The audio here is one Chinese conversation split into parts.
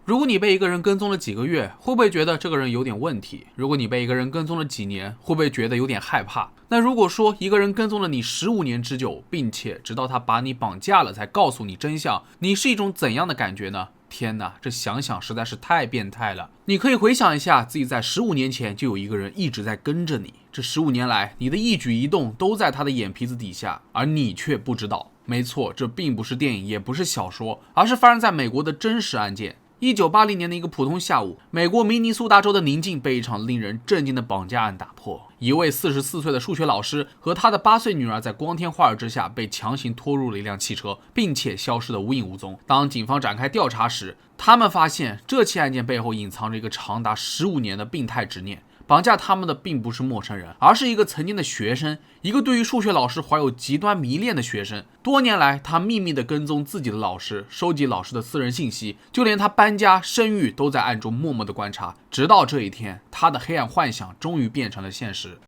如果你被一个人跟踪了几个月，会不会觉得这个人有点问题？如果你被一个人跟踪了几年，会不会觉得有点害怕？那如果说一个人跟踪了你15年之久，并且直到他把你绑架了才告诉你真相，你是一种怎样的感觉呢？天哪，这想想实在是太变态了。你可以回想一下，自己在15年前就有一个人一直在跟着你，这15年来，你的一举一动都在他的眼皮子底下，而你却不知道。没错，这并不是电影，也不是小说，而是发生在美国的真实案件。1980年的一个普通下午，美国明尼苏达州的宁静被一场令人震惊的绑架案打破。一位44岁的数学老师和他的8岁女儿在光天化日之下被强行拖入了一辆汽车，并且消失得无影无踪。当警方展开调查时，他们发现这起案件背后隐藏着一个长达15年的病态执念。绑架他们的并不是陌生人，而是一个曾经的学生，一个对于数学老师怀有极端迷恋的学生。多年来，他秘密地跟踪自己的老师，收集老师的私人信息，就连他搬家、生育都在暗中默默地观察。直到这一天，他的黑暗幻想终于变成了现实。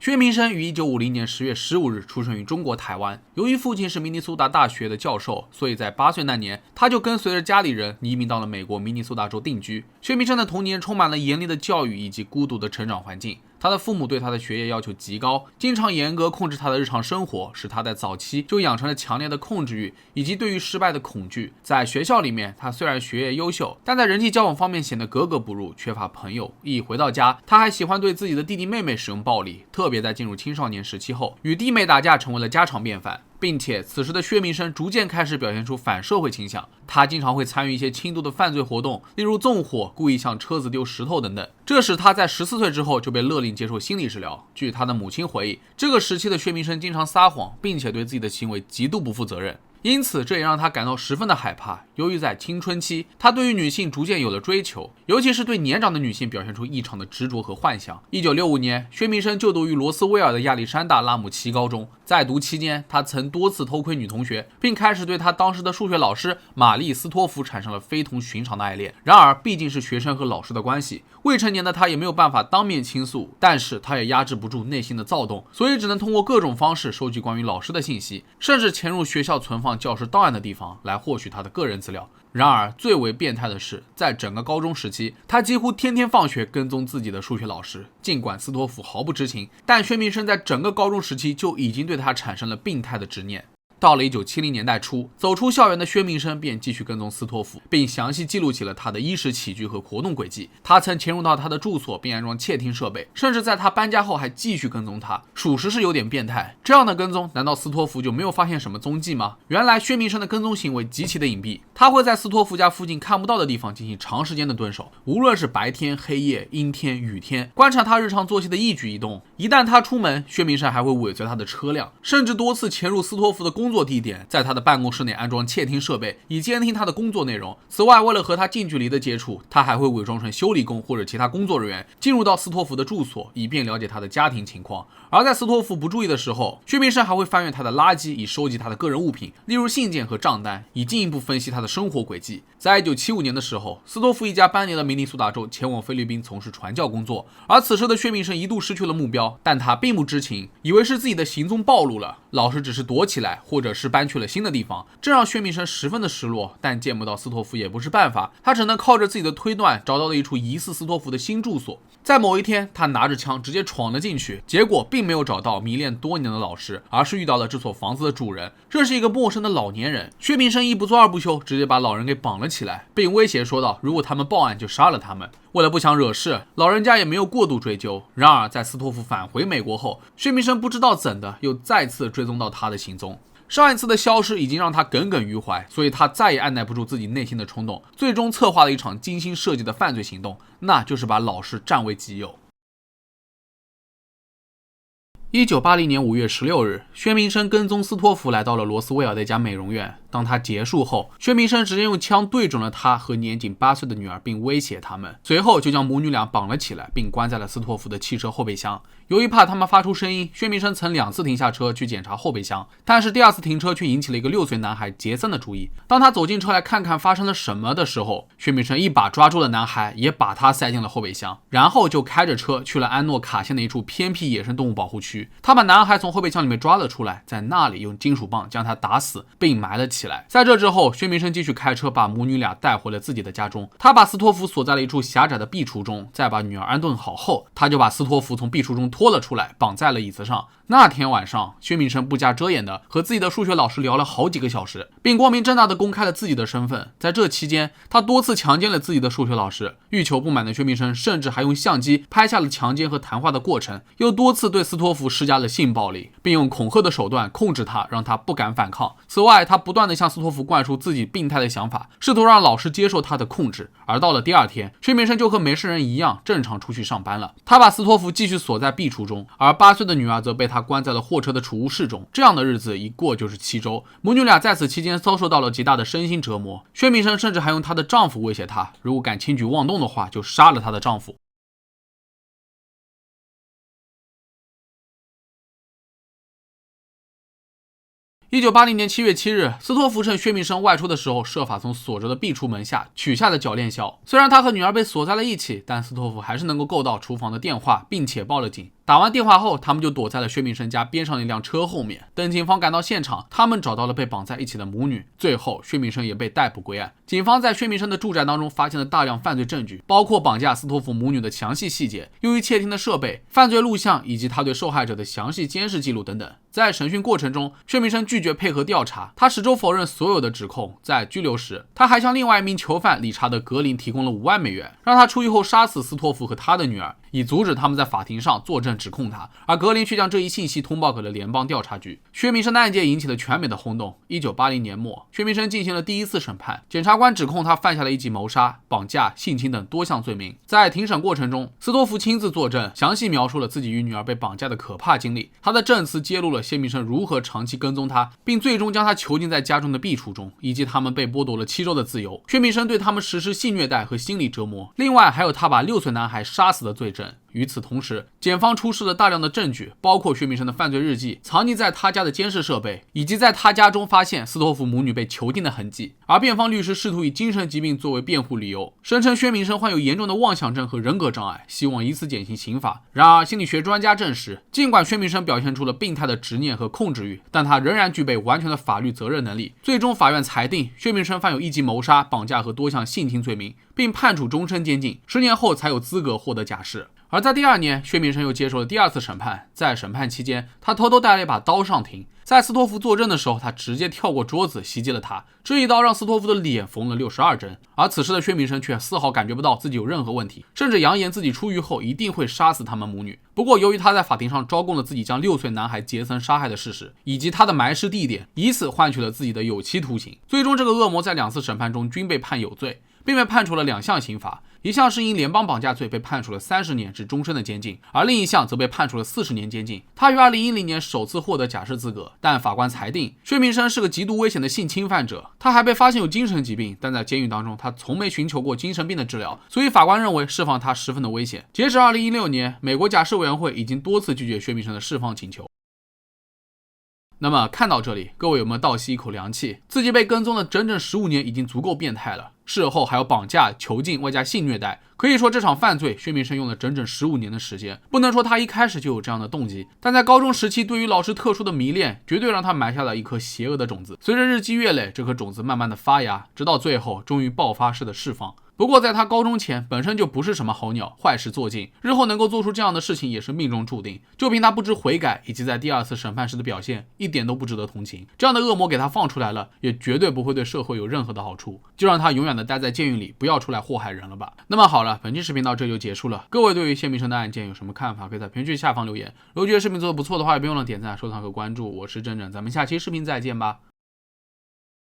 薛明生于1950年10月15日出生于中国台湾。由于父亲是明尼苏达大学的教授，所以在8岁那年，他就跟随着家里人移民到了美国明尼苏达州定居。薛明生的童年充满了严厉的教育以及孤独的成长环境。他的父母对他的学业要求极高，经常严格控制他的日常生活，使他在早期就养成了强烈的控制欲以及对于失败的恐惧。在学校里面，他虽然学业优秀，但在人际交往方面显得格格不入，缺乏朋友。一回到家，他还喜欢对自己的弟弟妹妹使用暴力，特别在进入青少年时期后，与弟妹打架成为了家常便饭。并且此时的薛明生逐渐开始表现出反社会倾向，他经常会参与一些轻度的犯罪活动，例如纵火、故意向车子丢石头等等。这使他在14岁之后就被勒令接受心理治疗。据他的母亲回忆，这个时期的薛明生经常撒谎，并且对自己的行为极度不负责任。因此这也让他感到十分的害怕。由于在青春期，他对于女性逐渐有了追求，尤其是对年长的女性表现出异常的执着和幻想。1965年，薛明生就读于罗斯威尔的亚历山大拉姆齐高中。在读期间，他曾多次偷窥女同学，并开始对他当时的数学老师玛丽斯托夫产生了非同寻常的爱恋。然而毕竟是学生和老师的关系，未成年的他也没有办法当面倾诉，但是他也压制不住内心的躁动，所以只能通过各种方式收集关于老师的信息，甚至潜入学校存放教师档案的地方来获取他的个人资料。然而最为变态的是，在整个高中时期，他几乎天天放学跟踪自己的数学老师。尽管斯托夫毫不知情，但薛明生在整个高中时期就已经对他产生了病态的执念。到了1970年代初，走出校园的薛明生便继续跟踪斯托夫，并详细记录起了他的衣食起居和活动轨迹。他曾潜入到他的住所并安装窃听设备，甚至在他搬家后还继续跟踪他，属实是有点变态。这样的跟踪，难道斯托夫就没有发现什么踪迹吗？原来薛明生的跟踪行为极其的隐蔽，他会在斯托夫家附近看不到的地方进行长时间的蹲守，无论是白天、黑夜、阴天、雨天，观察他日常作息的一举一动。一旦他出门，薛明生还会尾随他的车辆，甚至多次潜入斯托夫的工作地点，在他的办公室内安装窃听设备，以监听他的工作内容。此外，为了和他近距离的接触，他还会伪装成修理工或者其他工作人员，进入到斯托夫的住所，以便了解他的家庭情况。而在斯托夫不注意的时候，薛明生还会翻阅他的垃圾，以收集他的个人物品，例如信件和账单，以进一步分析他的生活轨迹。在1975年的时候，斯托夫一家搬离了明尼苏达州，前往菲律宾从事传教工作。而此时的薛明生一度失去了目标，但他并不知情，以为是自己的行踪暴露了，老师只是躲起来，或者是搬去了新的地方，这让薛明生十分的失落。但见不到斯托夫也不是办法，他只能靠着自己的推断找到了一处疑似斯托夫的新住所。在某一天，他拿着枪直接闯了进去，结果并没有找到迷恋多年的老师，而是遇到了这所房子的主人。这是一个陌生的老年人。薛明生一不做二不休，直接把老人给绑了起来，并威胁说道，如果他们报案就杀了他们。为了不想惹事，老人家也没有过度追究。然而在斯托夫返回美国后，薛明生不知道怎的又再次追踪到他的行踪。上一次的消失已经让他耿耿于怀，所以他再也按耐不住自己内心的冲动，最终策划了一场精心设计的犯罪行动，那就是把老师占为己有。1980年5月16日，薛明生跟踪斯托夫来到了罗斯威尔的一家美容院。当他结束后，薛明生直接用枪对准了他和年仅8岁的女儿，并威胁他们，随后就将母女俩绑了起来，并关在了斯托夫的汽车后备箱。由于怕他们发出声音，薛明生曾2次停下车去检查后备箱，但是第2次停车却引起了一个6岁男孩杰森的注意。当他走进车来看看发生了什么的时候，薛明生一把抓住了男孩，也把他塞进了后备箱，然后就开着车去了安诺卡县的一处偏僻野生动物保护区。他把男孩从后备箱里面抓了出来，在那里用金属棒将他打死并埋了起来。在这之后，薛明生继续开车把母女俩带回了自己的家中。他把斯托夫锁在了一处狭窄的壁橱中，再把女儿安顿好后，他就把斯托夫从壁橱中拖了出来，绑在了椅子上。那天晚上，薛明生不加遮掩的和自己的数学老师聊了好几个小时，并光明正大的公开了自己的身份。在这期间，他多次强奸了自己的数学老师。欲求不满的薛明生甚至还用相机拍下了强奸和谈话的过程，又多次对斯托夫施加了性暴力，并用恐吓的手段控制他，让他不敢反抗。此外，他不断地向斯托夫灌输自己病态的想法，试图让老师接受他的控制。而到了第2天，薛明生就和没事人一样正常出去上班了。他把斯托夫继续锁在壁橱中，而8岁的女儿则被他关在了货车的储物室中。这样的日子一过就是7周，母女俩在此期间遭受到了极大的身心折磨。薛明生甚至还用她的丈夫威胁她，如果敢轻举妄动的话，就杀了她的丈夫。1980年7月7日，斯托夫趁薛明生外出的时候，设法从锁着的壁橱门下取下了铰链销。虽然他和女儿被锁在了一起，但斯托夫还是能够够到厨房的电话，并且报了警。打完电话后，他们就躲在了薛明生家边上的一辆车后面。等警方赶到现场，他们找到了被绑在一起的母女。最后，薛明生也被逮捕归案。警方在薛明生的住宅当中发现了大量犯罪证据，包括绑架斯托夫母女的详细细节、用于窃听的设备、犯罪录像以及他对受害者的详细监视记录等等。在审讯过程中，薛明生拒绝配合调查，他始终否认所有的指控。在拘留时，他还向另外一名囚犯理查德·格林提供了5万美元，让他出狱后杀死斯托夫和他的女儿，以阻止他们在法庭上作证指控他。而格林却将这一信息通报给了联邦调查局。薛明生的案件引起了全美的轰动。1980年末，薛明生进行了第1次审判，检察官指控他犯下了1级谋杀、绑架、性侵等多项罪名。在庭审过程中，斯托夫亲自作证，详细描述了自己与女儿被绑架的可怕经历。他的证词揭露了薛明生如何长期跟踪他，并最终将他囚禁在家中的壁橱中，以及他们被剥夺了7周的自由。薛明生对他们实施性虐待和心理折磨，另外还有他把6岁男孩杀死的罪证。与此同时，检方出示了大量的证据，包括薛明生的犯罪日记、藏匿在他家的监视设备，以及在他家中发现斯托夫母女被囚禁的痕迹。而辩方律师试图以精神疾病作为辩护理由，声称薛明生患有严重的妄想症和人格障碍，希望以此减轻刑罚。然而，心理学专家证实，尽管薛明生表现出了病态的执念和控制欲，但他仍然具备完全的法律责任能力。最终，法院裁定薛明生犯有1级谋杀、绑架和多项性侵罪名，并判处终身监禁，10年后才有资格获得假释。而在第2年，薛明生又接受了第2次审判。在审判期间，他偷偷带了一把刀上庭。在斯托夫作证的时候，他直接跳过桌子袭击了他，这一刀让斯托夫的脸缝了62针。而此时的薛明生却丝毫感觉不到自己有任何问题，甚至扬言自己出狱后一定会杀死他们母女。不过，由于他在法庭上招供了自己将6岁男孩杰森杀害的事实，以及他的埋尸地点，以此换取了自己的有期徒刑。最终，这个恶魔在2次审判中均被判有罪，并被判处了2项刑罚。一项是因联邦绑架罪被判处了30年至终身的监禁，而另一项则被判处了40年监禁。他于2010年首次获得假释资格，但法官裁定薛明生是个极度危险的性侵犯者。他还被发现有精神疾病，但在监狱当中他从没寻求过精神病的治疗，所以法官认为释放他十分的危险。截止2016年，美国假释委员会已经多次拒绝薛明生的释放请求。那么看到这里，各位有没有倒吸一口凉气？自己被跟踪了整整15年已经足够变态了，事后还有绑架、囚禁，外加性虐待。可以说这场犯罪，薛明生用了整整15年的时间。不能说他一开始就有这样的动机，但在高中时期对于老师特殊的迷恋，绝对让他埋下了一颗邪恶的种子。随着日积月累，这颗种子慢慢的发芽，直到最后终于爆发式的释放。不过在他高中前本身就不是什么好鸟，坏事做尽，日后能够做出这样的事情也是命中注定。就凭他不知悔改以及在第2次审判时的表现，一点都不值得同情。这样的恶魔给他放出来了，也绝对不会对社会有任何的好处，就让他永远的待在监狱里，不要出来祸害人了吧。那么好了，本期视频到这就结束了。各位对于谢明生的案件有什么看法，可以在评论区下方留言。如果觉得视频做的不错的话，也别忘了点赞、收藏和关注。我是真真，咱们下期视频再见吧。